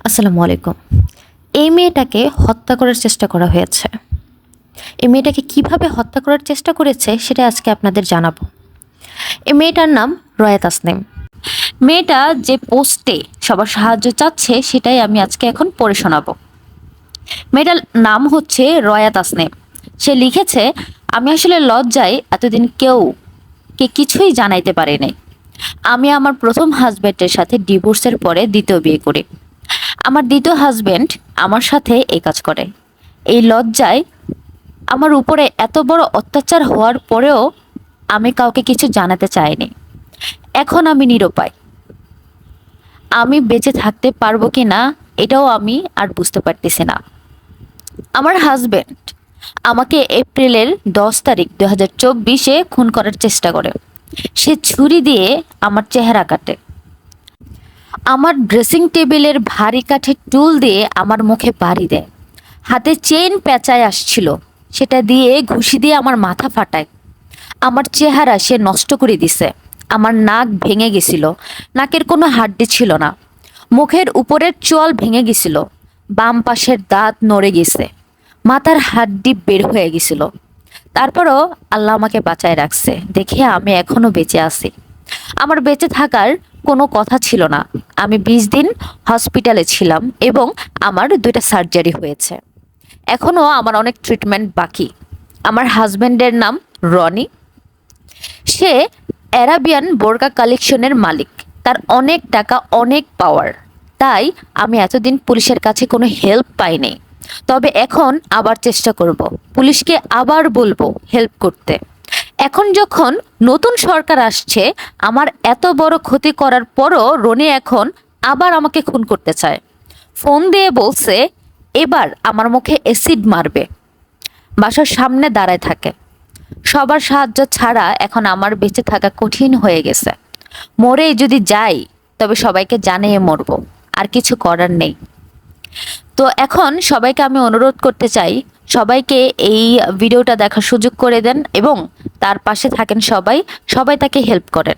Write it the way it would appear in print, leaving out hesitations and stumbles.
আসসালামু আলাইকুম। এই মেয়েটাকে হত্যা করার চেষ্টা করা হয়েছে। এই মেয়েটাকে কিভাবে হত্যা করার চেষ্টা করেছে সেটা আজকে আপনাদের জানাবো। এই মেয়েটার নাম রয়া তাসনিম। মেয়েটা যে পোস্টে সবার সাহায্য চাচ্ছে সেটাই আমি আজকে এখন পড়ে শোনাবো। মেয়েটার নাম হচ্ছে রয়া তাসনিম। সে লিখেছে, আমি আসলে লজ্জায় এতদিন কে কিছুই জানাইতে পারি নাই। আমি আমার প্রথম হাজব্যান্ডের সাথে ডিভোর্সের পরে দ্বিতীয় বিয়ে করি। আমার দ্বিতীয় হাজবেন্ড আমার সাথে এই কাজ করে। এই লজ্জায় আমার উপরে এত বড় অত্যাচার হওয়ার পরেও আমি কাউকে কিছু জানাতে চাইনি। এখন আমি নিরুপায়। আমি বেঁচে থাকতে পারবো কি না এটাও আমি আর বুঝতে পারতেছি না। আমার হাজবেন্ড আমাকে এপ্রিলের 10 তারিখ 2024-এ খুন করার চেষ্টা করে। সে ছুরি দিয়ে আমার চেহারা কাটে। আমার ড্রেসিং টেবিলের ভারী কাঠের টুল দিয়ে আমার মুখে বাড়ি দেয়। হাতে চেইন পেঁচায় আসছিল, সেটা দিয়ে ঘুষি দিয়ে আমার মাথা ফাটায়। আমার চেহারা সে নষ্ট করে দিছে। আমার নাক ভেঙে গেছিল, নাকের কোনো হাড্ডি ছিল না। মুখের উপরের চোয়াল ভেঙে গেছিল, বাম পাশের দাঁত নড়ে গেছে, মাথার হাড্ডি বের হয়ে গেছিল। তারপরও আল্লাহ আমাকে বাঁচায় রাখছে দেখে আমি এখনো বেঁচে আছি। আমার বেঁচে থাকার কোনো কথা ছিল না। আমি 20 দিন হসপিটালে ছিলাম এবং আমার 2টা সার্জারি হয়েছে। এখনও আমার অনেক ট্রিটমেন্ট বাকি। আমার হাজবেন্ডের নাম রনি। সে অ্যারাবিয়ান বোরকা কালেকশনের মালিক। তার অনেক টাকা, অনেক পাওয়ার। তাই আমি এতদিন পুলিশের কাছে কোনো হেল্প পাইনি। তবে এখন আবার চেষ্টা করব, পুলিশকে আবার বলবো হেল্প করতে। এখন যখন নতুন সরকার আসছে, আমার এত বড় ক্ষতি করার পরও রনি এখন আবার আমাকে খুন করতে চায়। ফোন দিয়ে বলছে এবার আমার মুখে অ্যাসিড মারবে। বাসার সামনে দাঁড়ায় থাকে। সবার সাহায্য ছাড়া এখন আমার বেঁচে থাকা কঠিন হয়ে গেছে। মরেই যদি যাই তবে সবাইকে জানিয়ে মরবো, আর কিছু করার নেই। তো এখন সবাইকে আমি অনুরোধ করতে চাই, সবাইকে এই ভিডিওটা দেখার সুযোগ করে দেন এবং তার পাশে থাকেন সবাই, সবাই তাকে হেল্প করেন।